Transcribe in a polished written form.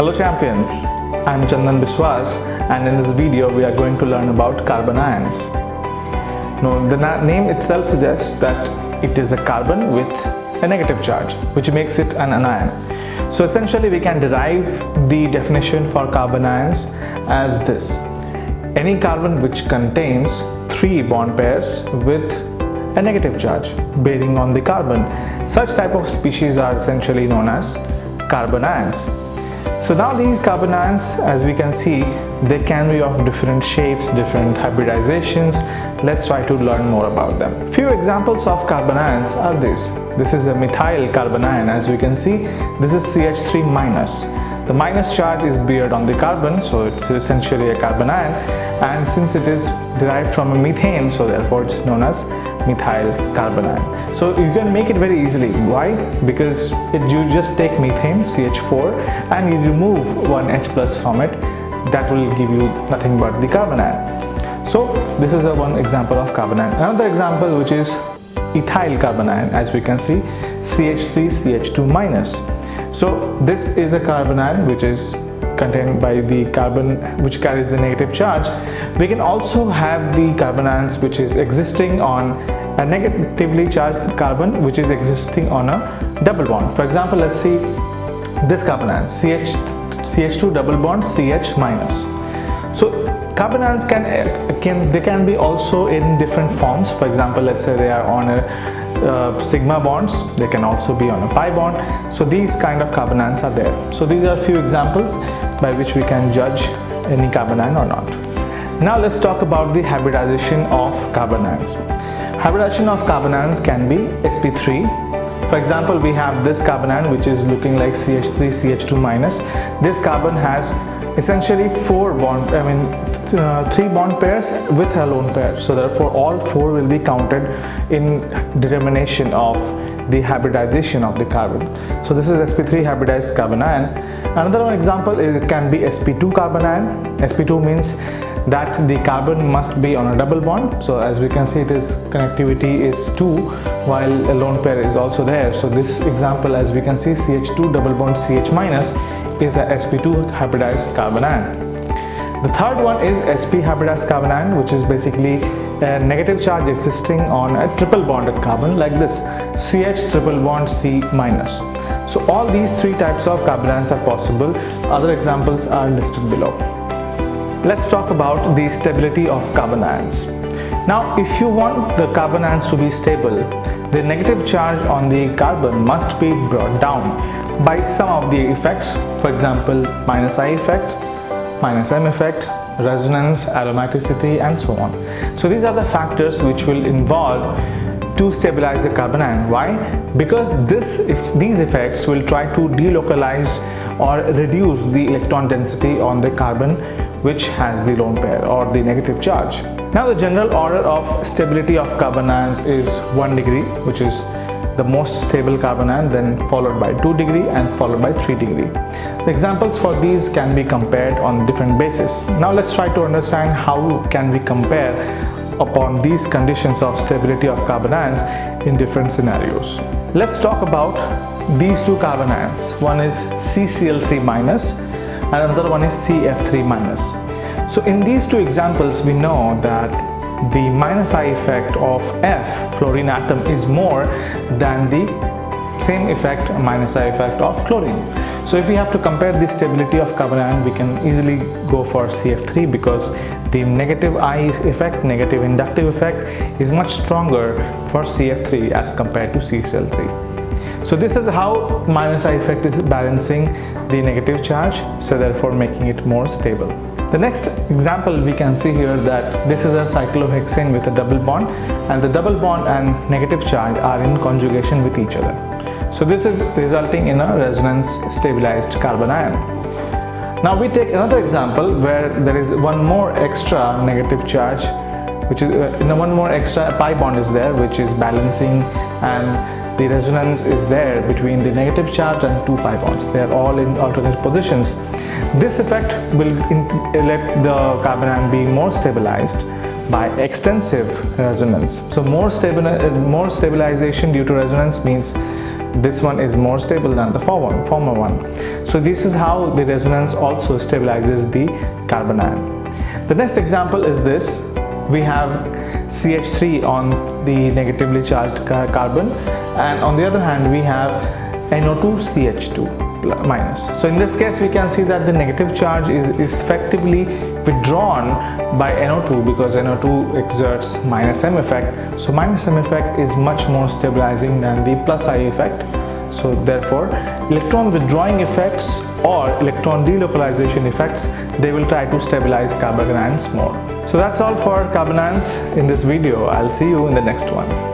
Hello champions, I am Chandan Biswas, and in this video we are going to learn about carbon ions. Now, the name itself suggests that it is a carbon with a negative charge, which makes it an anion. So essentially we can derive the definition for carbon ions as this: any carbon which contains 3 bond pairs with a negative charge bearing on the carbon. Such type of species are essentially known as carbon ions. So now these carbon ions, as we can see, they can be of different shapes, different hybridizations. Let's try to learn more about them. Few examples of carbon ions are this. This is a methyl carbon ion. As we can see, this is CH3 minus. The minus charge is beared on the carbon, so it's essentially a carbon ion, and since it is derived from a methane, so therefore it's known as methyl carbon ion. So you can make it very easily. Why? Because you just take methane, CH4, and you remove one H plus from it. That will give you nothing but the carbon ion. So this is one example of carbon ion. Another example, which is ethyl carbon ion. As we can see, CH3 CH2 minus. So this is a carbon ion which is contained by the carbon which carries the negative charge. We can also have the carbon ions which is existing on a negatively charged carbon which is existing on a double bond. For example, let's see this carbon ion, CH2 double bond CH minus. So carbon ions can be also in different forms. For example, let's say they are on a sigma bonds, they can also be on a pi bond. So these kind of carbon ions are there. So these are a few examples by which we can judge any carbon ion or not. Now let's talk about the hybridization of carbon ions. Hybridization of carbon ions can be sp3. For example, we have this carbon ion which is looking like CH3 CH2 minus. This carbon has essentially 3 bond pairs with a lone pair. So therefore all 4 will be counted in determination of the hybridization of the carbon. So this is sp3 hybridized carbon ion. Another one example is it can be sp2 carbon ion. sp2 means that the carbon must be on a double bond. So as we can see, connectivity is 2 while a lone pair is also there. So this example, as we can see, CH2 double bond CH minus is a sp2 hybridized carbon ion. The third one is sp hybridized carbon ion, which is basically a negative charge existing on a triple bonded carbon like this, CH triple bond C minus. So all these 3 types of carbon ions are possible. Other examples are listed below. Let's talk about the stability of carbon ions. Now, if you want the carbon ions to be stable, the negative charge on the carbon must be brought down by some of the effects. For example, minus I effect, minus M effect, resonance, aromaticity, and so on. So these are the factors which will involve to stabilize the carbon ion. Why? Because these effects will try to delocalize or reduce the electron density on the carbon which has the lone pair or the negative charge. Now the general order of stability of carbon ions is 1 degree, which is the most stable carbon ion, then followed by 2 degree and followed by 3 degree. The examples for these can be compared on different basis. Now let's try to understand how can we compare upon these conditions of stability of carbon ions in different scenarios. Let's talk about these 2 carbon ions. One is CCl3 minus and another one is CF3 minus. So in these 2 examples, we know that the minus I effect of F fluorine atom is more than the same effect minus I effect of chlorine. So if we have to compare the stability of carbon ion, we can easily go for CF3 because the negative I effect, negative inductive effect, is much stronger for CF3 as compared to CCl3. So this is how minus I effect is balancing the negative charge, so therefore making it more stable. The next example we can see here that this is a cyclohexane with a double bond, and the double bond and negative charge are in conjugation with each other. So this is resulting in a resonance stabilized carbon ion. Now we take another example where there is one more extra negative charge, which is one more extra pi bond is there, which is balancing, and the resonance is there between the negative charge and 2 pi bonds. They are all in alternate positions. This effect will let the carbon ion be more stabilized by extensive resonance. So more stabilization due to resonance means this one is more stable than the former one. So this is how the resonance also stabilizes the carbon ion. The next example is this. We have CH3 on the negatively charged carbon, and on the other hand we have NO2CH2 minus. So in this case we can see that the negative charge is effectively withdrawn by NO2 because NO2 exerts minus M effect. So minus M effect is much more stabilizing than the plus I effect. So therefore electron withdrawing effects or electron delocalization effects, they will try to stabilize carbon ions more. So that's all for carbon ions in this video. I'll see you in the next one.